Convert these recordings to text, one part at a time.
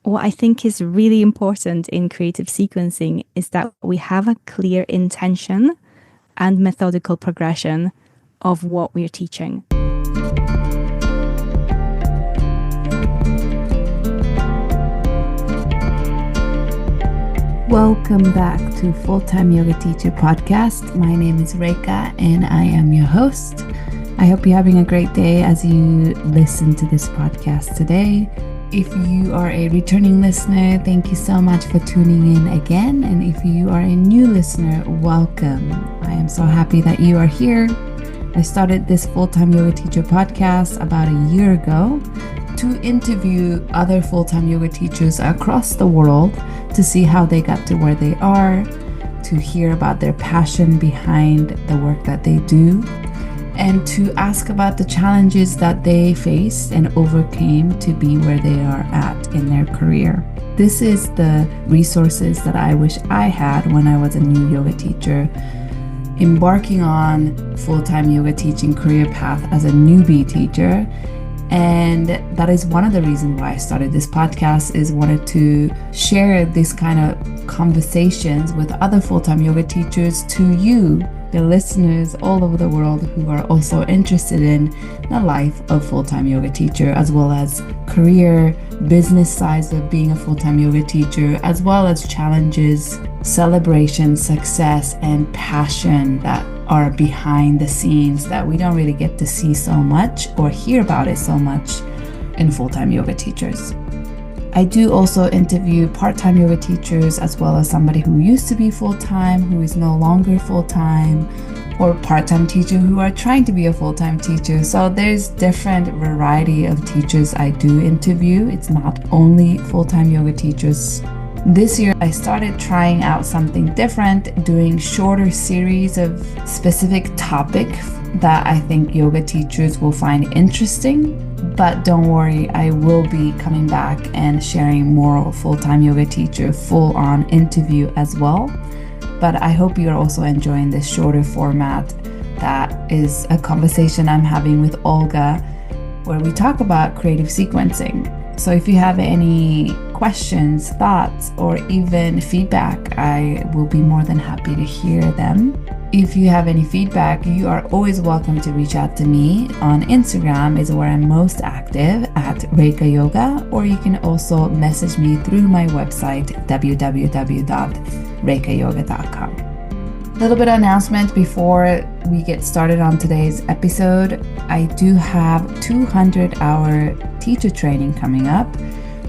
What I think is really important in creative sequencing is that we have a clear intention and methodical progression of what we're teaching. Welcome back to Full-Time Yoga Teacher Podcast. My name is Rekha and I am your host. I hope you're having a great day as you listen to this podcast today. If you are a returning listener, thank you so much for tuning in again. And if you are a new listener, welcome. I am so happy that you are here. I started this Full-Time Yoga Teacher Podcast about a year ago to interview other full-time yoga teachers across the world to see how they got to where they are, to hear about their passion behind the work that they do, and to ask about the challenges that they faced and overcame to be where they are at in their career. This is the resources that I wish I had when I was a new yoga teacher, embarking on full-time yoga teaching career path as a newbie teacher. And that is one of the reasons why I started this podcast, is wanted to share this kind of conversations with other full-time yoga teachers to you, the listeners all over the world who are also interested in the life of full-time yoga teacher, as well as career, business sides of being a full-time yoga teacher, as well as challenges, celebration, success, and passion that are behind the scenes that we don't really get to see so much or hear about it so much in full-time yoga teachers. I do also interview part-time yoga teachers, as well as somebody who used to be full-time, who is no longer full-time, or part-time teacher who are trying to be a full-time teacher. So there's different variety of teachers I do interview. It's not only full-time yoga teachers. This year, I started trying out something different, doing shorter series of specific topics that I think yoga teachers will find interesting. But don't worry, I will be coming back and sharing more full-time yoga teacher full-on interview as well. But I hope you're also enjoying this shorter format that is a conversation I'm having with Olga, where we talk about creative sequencing. So if you have any questions, thoughts, or even feedback, I will be more than happy to hear them. If you have any feedback, you are always welcome to reach out to me on Instagram, is where I'm most active, at Rekha Yoga, or you can also message me through my website, www.rekhayoga.com. A little bit of announcement before we get started on today's episode. I do have 200-hour teacher training coming up.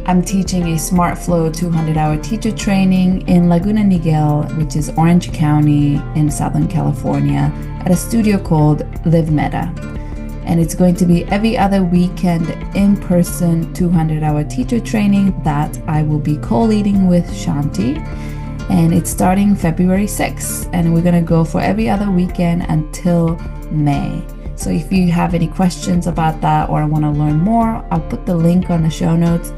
I'm teaching a Smart Flow 200-hour teacher training in Laguna Niguel, which is Orange County in Southern California, at a studio called Live Meta. And it's going to be every other weekend in-person 200-hour teacher training that I will be co-leading with Shanti. And it's starting February 6th, and we're going to go for every other weekend until May. So if you have any questions about that or want to learn more, I'll put the link on the show notes,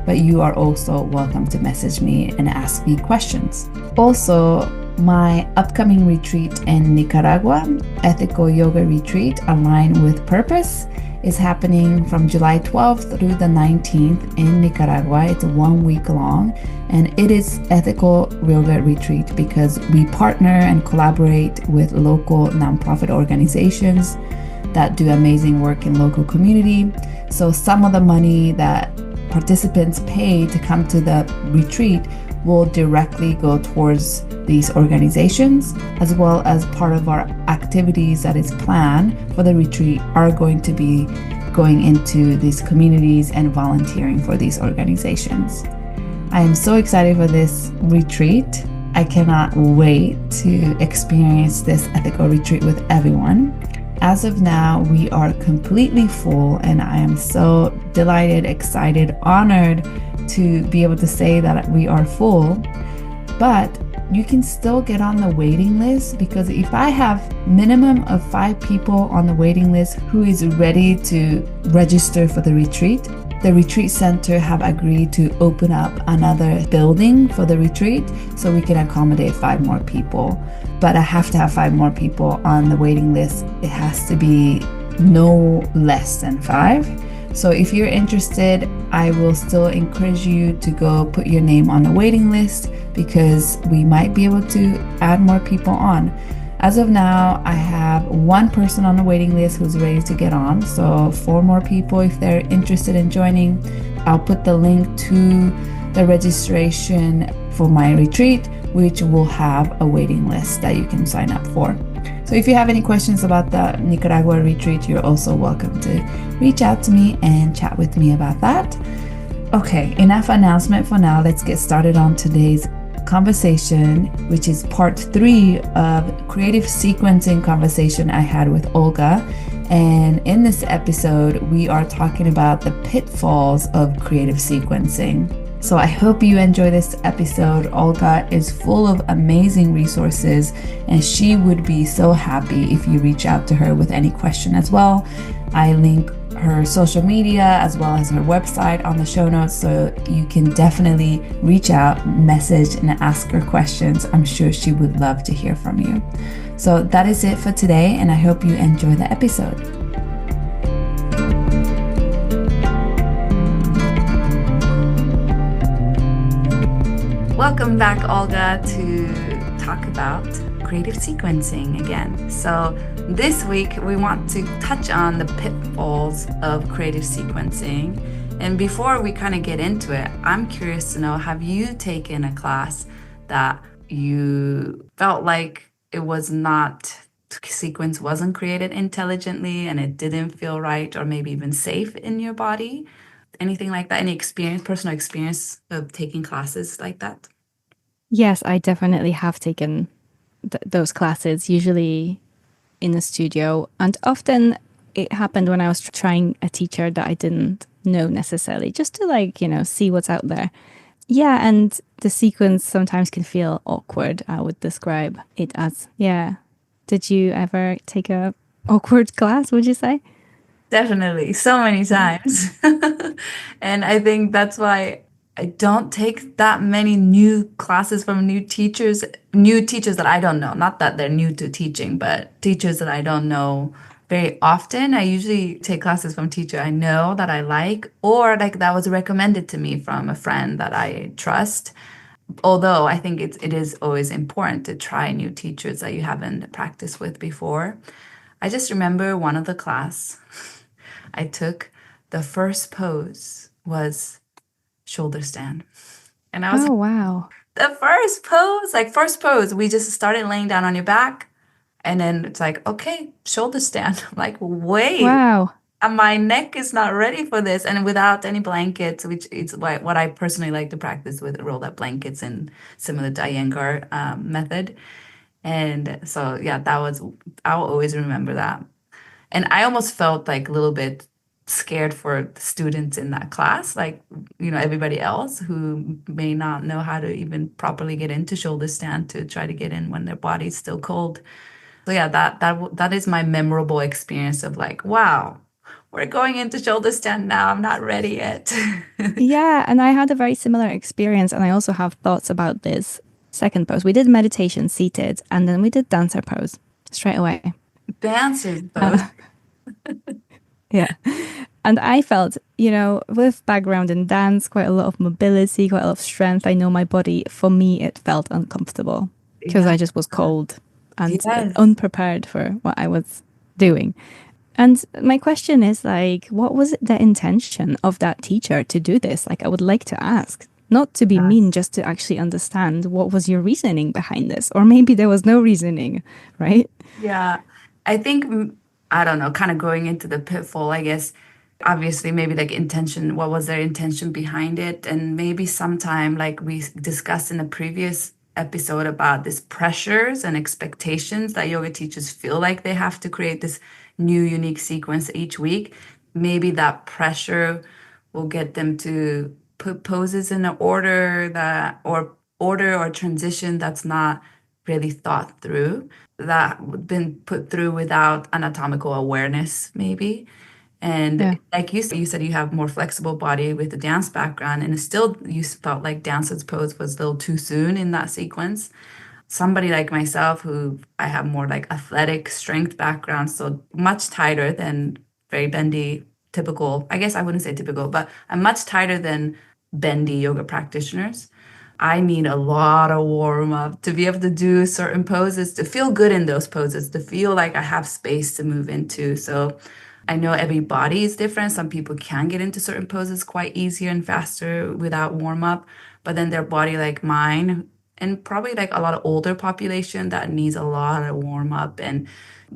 but you are also welcome to message me and ask me questions. Also, my upcoming retreat in Nicaragua, Ethical Yoga Retreat Aligned with Purpose, is happening from July 12th through the 19th in Nicaragua. It's 1 week long, and it is ethical yoga retreat because we partner and collaborate with local nonprofit organizations that do amazing work in local community. So some of the money that participants pay to come to the retreat will directly go towards these organizations, as well as part of our activities that is planned for the retreat are going to be going into these communities and volunteering for these organizations. I am so excited for this retreat. I cannot wait to experience this ethical retreat with everyone. As of now, we are completely full, and I am so delighted, excited, honored to be able to say that we are full. But you can still get on the waiting list, because if I have minimum of 5 people on the waiting list who is ready to register for the retreat center have agreed to open up another building for the retreat so we can accommodate 5 more people. But I have to have 5 more people on the waiting list. It has to be no less than 5. So if you're interested, I will still encourage you to go put your name on the waiting list because we might be able to add more people on. As of now, I have one person on the waiting list who's ready to get on. So 4 more people, if they're interested in joining, I'll put the link to the registration for my retreat, which will have a waiting list that you can sign up for. So if you have any questions about the Nicaragua retreat, you're also welcome to reach out to me and chat with me about that. Okay, enough announcement for now. Let's get started on today's conversation, which is part 3 of creative sequencing conversation I had with Olga. And in this episode, we are talking about the pitfalls of creative sequencing. So I hope you enjoy this episode. Olga is full of amazing resources, and she would be so happy if you reach out to her with any question as well. I link her social media as well as her website on the show notes, so you can definitely reach out, message, and ask her questions. I'm sure she would love to hear from you. So that is it for today, and I hope you enjoy the episode. Welcome back, Olga, to talk about creative sequencing again. So this week we want to touch on the pitfalls of creative sequencing. And before we kind of get into it, I'm curious to know, have you taken a class that you felt like it was not, sequence wasn't created intelligently and it didn't feel right or maybe even safe in your body? Anything like that? Any experience, personal experience of taking classes like that? Yes, I definitely have taken those classes, usually in a studio. And often it happened when I was trying a teacher that I didn't know necessarily, just to see what's out there. Yeah, and the sequence sometimes can feel awkward, I would describe it as. Yeah. Did you ever take a awkward class, would you say? Definitely, so many times. And I think that's why I don't take that many new classes from new teachers that I don't know. Not that they're new to teaching, but teachers that I don't know very often. I usually take classes from teacher I know that I like, or like that was recommended to me from a friend that I trust. Although I think it is always important to try new teachers that you haven't practiced with before. I just remember one of the class I took, the first pose was shoulder stand. And I was Oh, wow. the first pose, we just started laying down on your back. And then it's like, okay, shoulder stand. I'm like, wait, Wow. my neck is not ready for this. And without any blankets, which is what I personally like to practice with rolled up blankets and similar to Iyengar method. And so, yeah, I'll always remember that. And I almost felt like a little bit scared for the students in that class, like, everybody else who may not know how to even properly get into shoulder stand to try to get in when their body's still cold. So yeah, that is my memorable experience of like, wow, we're going into shoulder stand now. I'm not ready yet. Yeah, and I had a very similar experience, and I also have thoughts about this second pose. We did meditation seated, and then we did dancer pose straight away. Dancers, both. Yeah. And I felt, with background in dance, quite a lot of mobility, quite a lot of strength. I know my body, for me, it felt uncomfortable because Yeah. I just was cold and Yes. unprepared for what I was doing. And my question is like, what was the intention of that teacher to do this? Like, I would like to ask, not to be mean, just to actually understand what was your reasoning behind this? Or maybe there was no reasoning, right? Yeah, I think, I don't know, kind of going into the pitfall, I guess, obviously, maybe like intention, what was their intention behind it? And maybe sometime, like we discussed in the previous episode about this pressures and expectations that yoga teachers feel like they have to create this new, unique sequence each week. Maybe that pressure will get them to put poses in an order or transition that's not really thought through, that been put through without anatomical awareness, maybe. And Yeah. like you said, you have more flexible body with the dance background, and still you felt like dancer's pose was a little too soon in that sequence. Somebody like myself, who I have more like athletic strength background, so much tighter than very bendy typical, I guess I wouldn't say typical, but I'm much tighter than bendy yoga practitioners. I need a lot of warm up to be able to do certain poses, to feel good in those poses, to feel like I have space to move into. So I know every body is different. Some people can get into certain poses quite easier and faster without warm up, but then their body like mine, and probably like a lot of older population that needs a lot of warm up and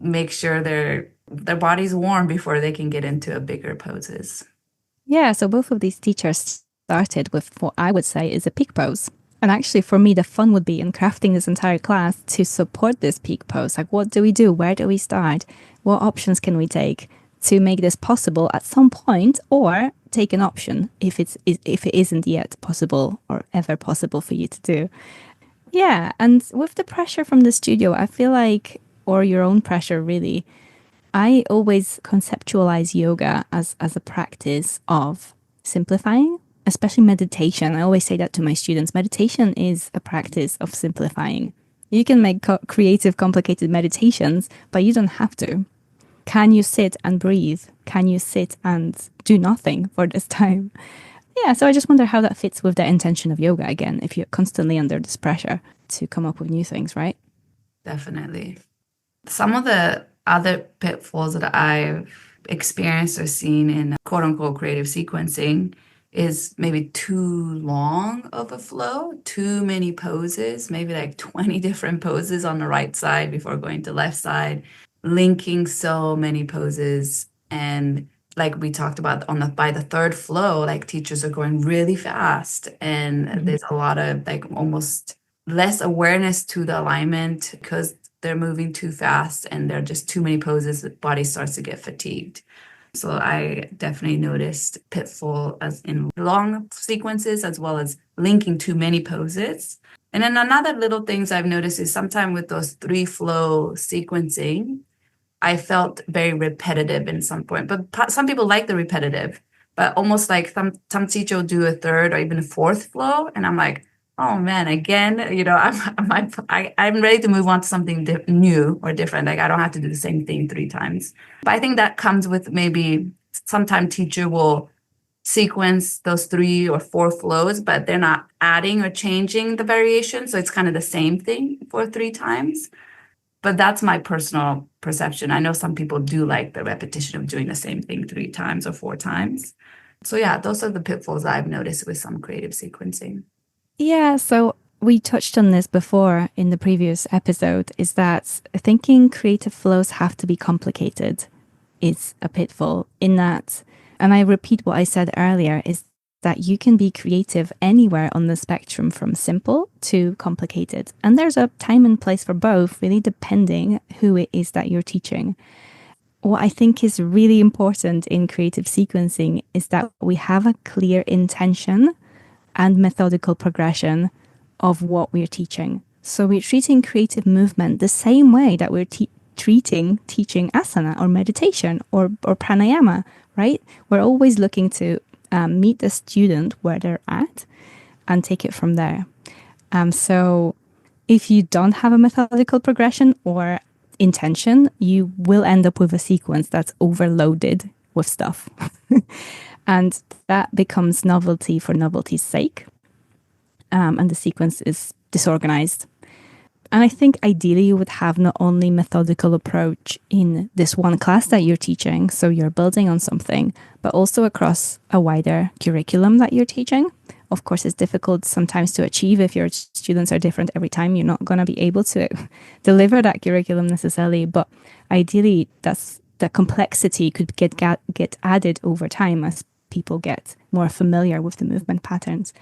make sure their body's warm before they can get into a bigger poses. Yeah, so both of these teachers started with what I would say is a peak pose. And actually, for me, the fun would be in crafting this entire class to support this peak pose. Like, what do we do? Where do we start? What options can we take to make this possible at some point, or take an option if it isn't yet possible or ever possible for you to do? Yeah, and with the pressure from the studio, I feel like, or your own pressure, really, I always conceptualize yoga as a practice of simplifying, especially meditation. I always say that to my students. Meditation is a practice of simplifying. You can make creative, complicated meditations, but you don't have to. Can you sit and breathe? Can you sit and do nothing for this time? Yeah, so I just wonder how that fits with the intention of yoga again, if you're constantly under this pressure to come up with new things, right? Definitely. Some of the other pitfalls that I've experienced or seen in quote unquote creative sequencing is maybe too long of a flow, too many poses, maybe like 20 different poses on the right side before going to left side, linking so many poses. And like we talked about on the by the third flow, like teachers are going really fast and Mhm. there's a lot of like almost less awareness to the alignment because they're moving too fast and there are just too many poses, the body starts to get fatigued. So I definitely noticed pitfall as in long sequences as well as linking too many poses. And then another little things I've noticed is sometimes with those three flow sequencing, I felt very repetitive in some point. But some people like the repetitive, but almost like some teacher will do a third or even a fourth flow, and I'm like, oh man, again, I'm ready to move on to something new or different. Like I don't have to do the same thing three times. But I think that comes with maybe sometime teacher will sequence those three or four flows, but they're not adding or changing the variation. So it's kind of the same thing for three times. But that's my personal perception. I know some people do like the repetition of doing the same thing three times or four times. So yeah, those are the pitfalls I've noticed with some creative sequencing. Yeah, so we touched on this before in the previous episode, is that thinking creative flows have to be complicated is a pitfall in that, and I repeat what I said earlier, is that you can be creative anywhere on the spectrum from simple to complicated. And there's a time and place for both, really depending who it is that you're teaching. What I think is really important in creative sequencing is that we have a clear intention and methodical progression of what we're teaching. So we're treating creative movement the same way that we're treating teaching asana or meditation or pranayama, right? We're always looking to meet the student where they're at and take it from there. So if you don't have a methodical progression or intention, you will end up with a sequence that's overloaded with stuff. And that becomes novelty for novelty's sake. And the sequence is disorganized. And I think ideally you would have not only methodical approach in this one class that you're teaching, so you're building on something, but also across a wider curriculum that you're teaching. Of course, it's difficult sometimes to achieve if your students are different every time. You're not going to be able to deliver that curriculum necessarily, but ideally that's the complexity could get added over time as people get more familiar with the movement patterns.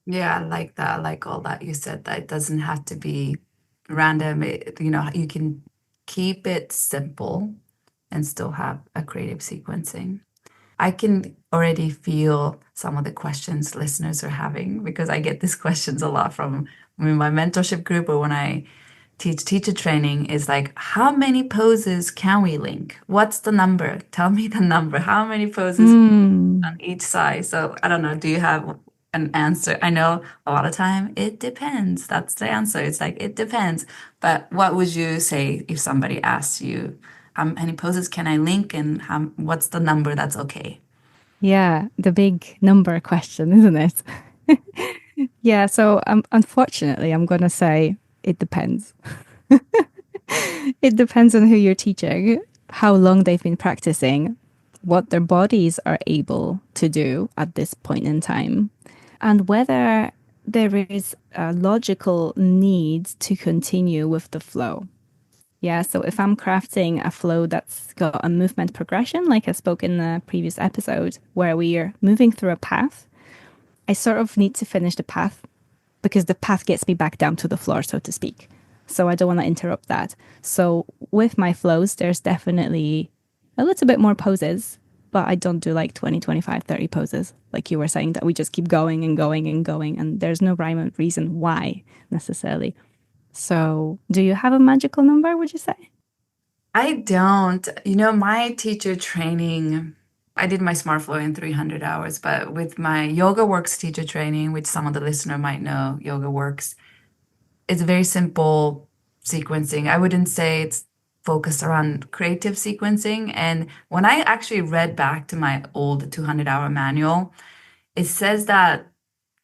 Yeah, I like that. I like all that you said, that it doesn't have to be random. You can keep it simple and still have a creative sequencing. I can already feel some of the questions listeners are having because I get these questions a lot from my mentorship group or when I teach teacher training is like, how many poses can we link? What's the number? Tell me the number. How many poses Hmm. on each side? So I don't know. Do you have an answer? I know a lot of time it depends. That's the answer. It's like it depends. But what would you say if somebody asks you, How many poses can I link, and what's the number that's okay? Yeah, the big number question, isn't it? Yeah, so unfortunately, I'm going to say it depends. It depends on who you're teaching, how long they've been practicing, what their bodies are able to do at this point in time, and whether there is a logical need to continue with the flow. Yeah, so if I'm crafting a flow that's got a movement progression, like I spoke in the previous episode, where we are moving through a path, I sort of need to finish the path because the path gets me back down to the floor, so to speak. So I don't want to interrupt that. So with my flows, there's definitely a little bit more poses, but I don't do like 20, 25, 30 poses, like you were saying, that we just keep going and going and going. And there's no rhyme or reason why necessarily. So do you have a magical number, would you say? I don't. You know, my teacher training, I did my Smart Flow in 300 hours, but with my Yoga Works teacher training, which some of the listener might know, Yoga Works, it's very simple sequencing. I wouldn't say it's focused around creative sequencing. And when I actually read back to my old 200-hour manual, it says that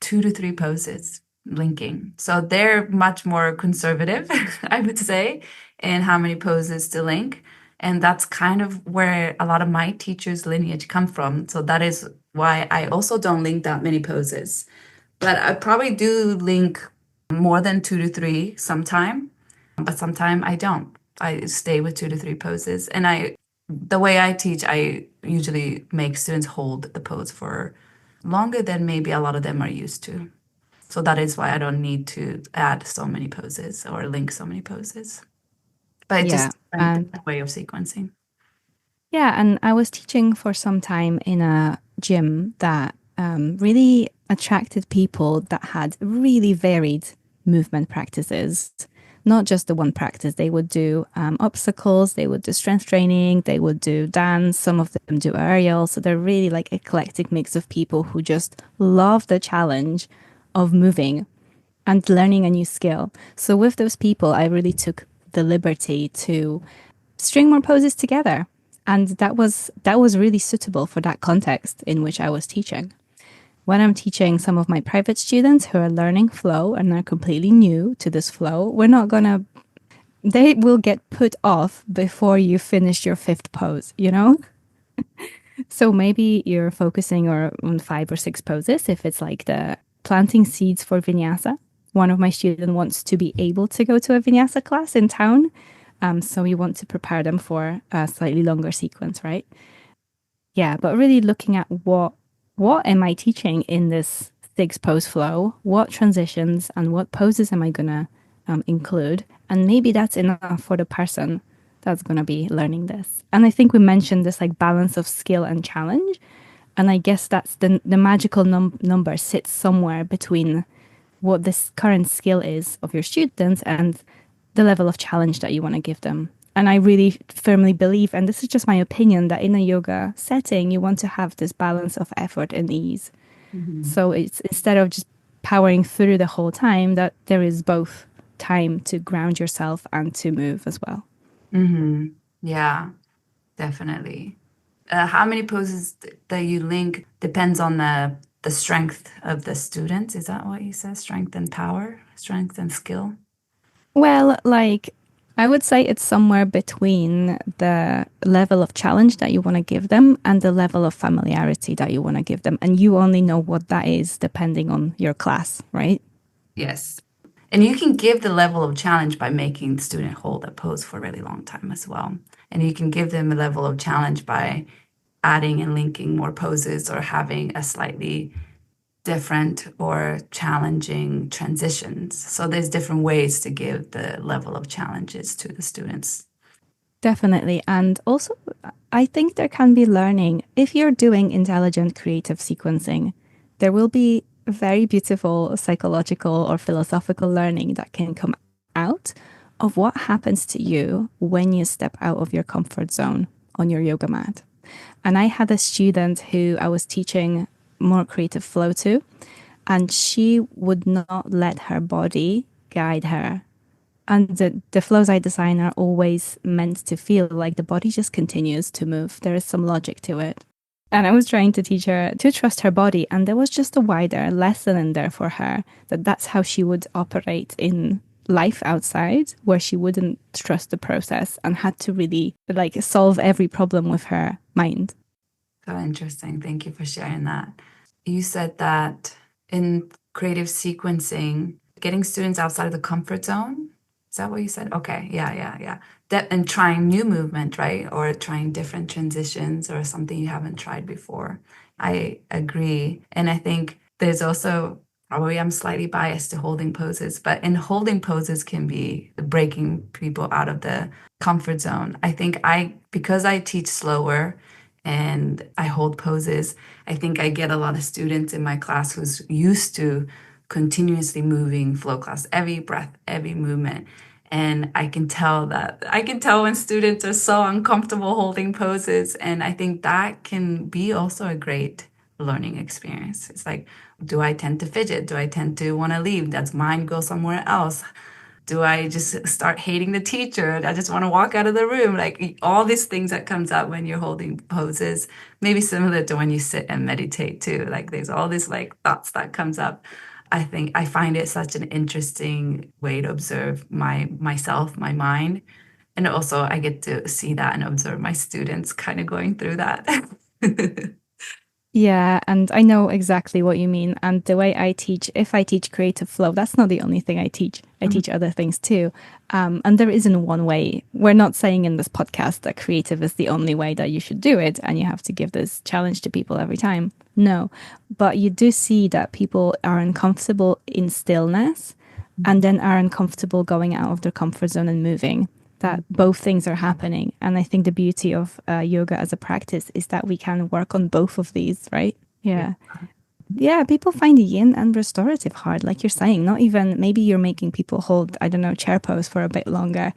2 to 3 poses linking. So they're much more conservative, I would say, in how many poses to link. And that's kind of where a lot of my teachers' lineage come from. So that is why I also don't link that many poses. But I probably do link more than 2 to 3 sometime, but sometime I don't. I stay with 2 to 3 poses. And the way I teach, I usually make students hold the pose for longer than maybe a lot of them are used to. So that is why I don't need to add so many poses or link so many poses. But it's Yeah. just a And different way of sequencing. yeah, and I was teaching for some time in a gym that really attracted people that had really varied movement practices. Not just the one practice. They would do obstacles, they would do strength training, they would do dance, some of them do aerial. So they're really like eclectic mix of people who just love the challenge of moving and learning a new skill. So with those people, I really took the liberty to string more poses together. And that was really suitable for that context in which I was teaching. When I'm teaching some of my private students who are learning flow and are completely new to this flow, they will get put off before you finish your fifth pose, you know? So maybe you're focusing on 5 or 6 poses if it's like the planting seeds for vinyasa. One of my students wants to be able to go to a vinyasa class in town. So we want to prepare them for a slightly longer sequence, right? Yeah, but really looking at what am I teaching in this 6 pose flow? What transitions and what poses am I gonna include? And maybe that's enough for the person that's gonna be learning this. And I think we mentioned this like balance of skill and challenge. And I guess that's the magical number sits somewhere between what this current skill is of your students and the level of challenge that you want to give them. And I really firmly believe, and this is just my opinion, that in a yoga setting, you want to have this balance of effort and ease. Mhm. So it's instead of just powering through the whole time, that there is both time to ground yourself and to move as well. Yeah, definitely. How many poses that you link depends on the strength of the student. Is that what you said? Strength and power, strength and skill. Well, like I would say it's somewhere between the level of challenge that you want to give them and the level of familiarity that you want to give them. And you only know what that is depending on your class, right? Yes. And you can give the level of challenge by making the student hold a pose for a really long time as well. And you can give them a level of challenge by adding and linking more poses or having a slightly different or challenging transitions. So there's different ways to give the level of challenges to the students. Definitely. And also, I think there can be learning. If you're doing intelligent creative sequencing, there will be very beautiful psychological or philosophical learning that can come out of what happens to you when you step out of your comfort zone on your yoga mat. And I had a student who I was teaching more creative flow to, and she would not let her body guide her And the flows I design are always meant to feel like the body just continues to move. There is some logic to it. And I was trying to teach her to trust her body. And there was just a wider lesson in there for her that that's how she would operate in life outside, where she wouldn't trust the process and had to really like solve every problem with her mind. So interesting. Thank you for sharing that. You said that in creative sequencing, getting students outside of the comfort zone. Is that what you said? Okay. Yeah. And trying new movement, right? Or trying different transitions or something you haven't tried before. I agree. And I think there's also, probably I'm slightly biased to holding poses, but in holding poses can be breaking people out of the comfort zone. I think because I teach slower and I hold poses, I think I get a lot of students in my class who's used to continuously moving flow class, every breath, every movement. And I can tell when students are so uncomfortable holding poses. And I think that can be also a great learning experience. It's like, do I tend to fidget? Do I tend to want to leave? Does mind go somewhere else? Do I just start hating the teacher? I just want to walk out of the room. Like all these things that comes up when you're holding poses, maybe similar to when you sit and meditate too. Like there's all these like thoughts that comes up. I find it such an interesting way to observe myself, my mind. And also I get to see that and observe my students kind of going through that. Yeah, and I know exactly what you mean. And the way I teach, if I teach creative flow, that's not the only thing I teach. I teach other things too. And there isn't one way. We're not saying in this podcast that creative is the only way that you should do it and you have to give this challenge to people every time. No. But you do see that people are uncomfortable in stillness and then are uncomfortable going out of their comfort zone and moving. That both things are happening. And I think the beauty of yoga as a practice is that we can work on both of these, right? Yeah. Yeah, people find yin and restorative hard, like you're saying. Not even, maybe you're making people hold, I don't know, chair pose for a bit longer.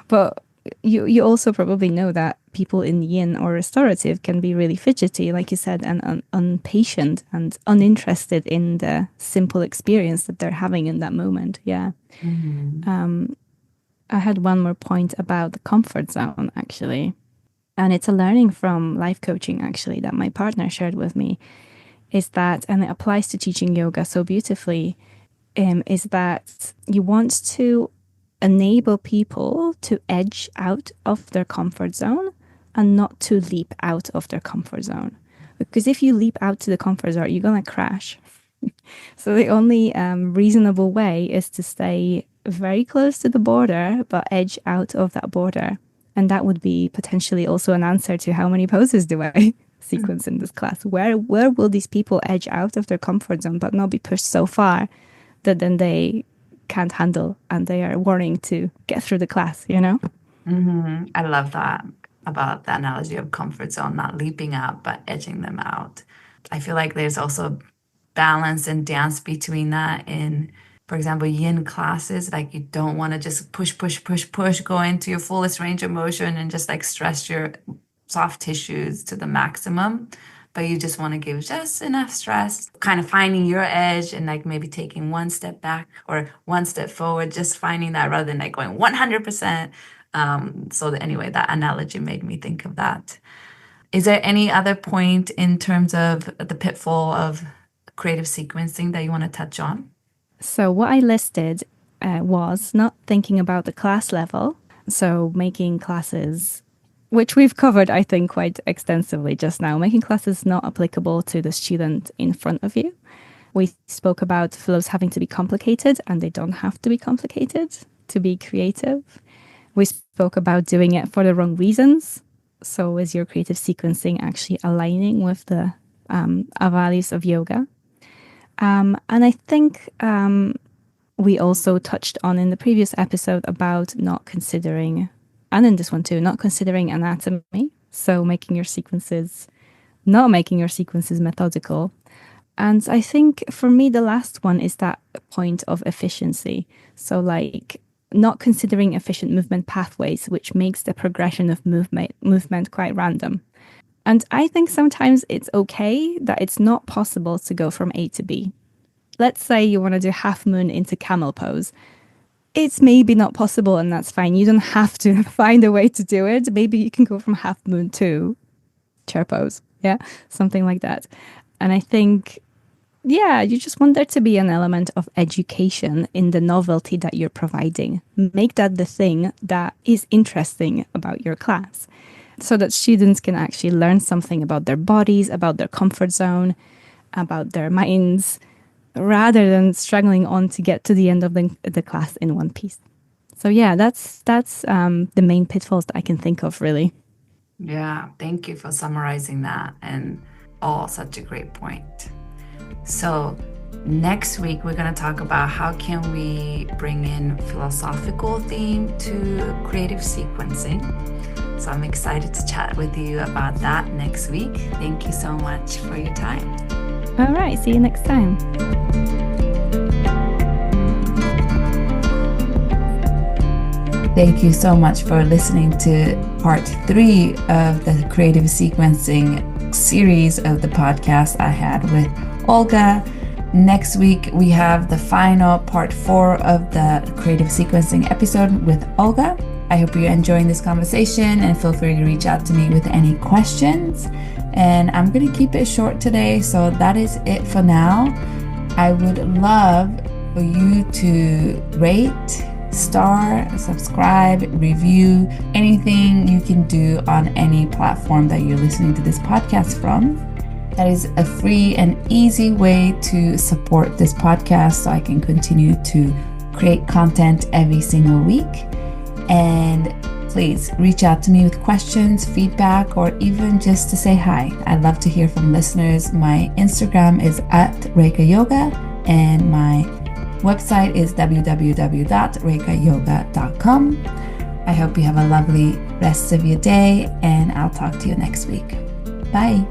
But you also probably know that people in yin or restorative can be really fidgety, like you said, and unpatient and uninterested in the simple experience that they're having in that moment. Yeah. I had one more point about the comfort zone, actually. And it's a learning from life coaching, actually, that my partner shared with me. Is that, and it applies to teaching yoga so beautifully, is that you want to enable people to edge out of their comfort zone and not to leap out of their comfort zone. Because if you leap out to the comfort zone, you're going to crash. So the only reasonable way is to stay very close to the border, but edge out of that border. And that would be potentially also an answer to how many poses do I sequence in this class? Where will these people edge out of their comfort zone, but not be pushed so far that then they can't handle and they are wanting to get through the class, you know? I love that about the analogy of comfort zone, not leaping out, but edging them out. I feel like there's also balance and dance between that in, for example, yin classes. Like you don't want to just push, go into your fullest range of motion and just like stress your soft tissues to the maximum. But you just want to give just enough stress, kind of finding your edge and like maybe taking one step back or one step forward, just finding that rather than like going 100%. Anyway, that analogy made me think of that. Is there any other point in terms of the pitfall of creative sequencing that you want to touch on? So what I listed was not thinking about the class level. So making classes, which we've covered, I think, quite extensively just now, making classes not applicable to the student in front of you. We spoke about flows having to be complicated, and they don't have to be complicated to be creative. We spoke about doing it for the wrong reasons. So is your creative sequencing actually aligning with the values of yoga? And I think we also touched on in the previous episode about not considering, and in this one too, not considering anatomy. So not making your sequences methodical. And I think for me, the last one is that point of efficiency. So like not considering efficient movement pathways, which makes the progression of movement quite random. And I think sometimes it's okay that it's not possible to go from A to B. Let's say you want to do half moon into camel pose. it's maybe not possible, and that's fine. You don't have to find a way to do it. Maybe you can go from half moon to chair pose. Yeah, something like that. And I think, yeah, you just want there to be an element of education in the novelty that you're providing. Make that the thing that is interesting about your class, so that students can actually learn something about their bodies, about their comfort zone, about their minds, rather than struggling on to get to the end of the class in one piece. So yeah, that's the main pitfalls that I can think of, really. Yeah, thank you for summarizing that, and such a great point. So next week, we're going to talk about how can we bring in philosophical theme to creative sequencing. So I'm excited to chat with you about that next week. Thank you so much for your time. All right, see you next time. Thank you so much for listening to part 3 of the creative sequencing series of the podcast I had with Olga. Next week, we have the final part 4 of the creative sequencing episode with Olga. I hope you're enjoying this conversation, and feel free to reach out to me with any questions. And I'm going to keep it short today, so that is it for now. I would love for you to rate, star, subscribe, review, anything you can do on any platform that you're listening to this podcast from. That is a free and easy way to support this podcast so I can continue to create content every single week. And please reach out to me with questions, feedback, or even just to say hi. I'd love to hear from listeners. My Instagram is @ReikaYoga, and my website is www.reikayoga.com. I hope you have a lovely rest of your day, and I'll talk to you next week. Bye.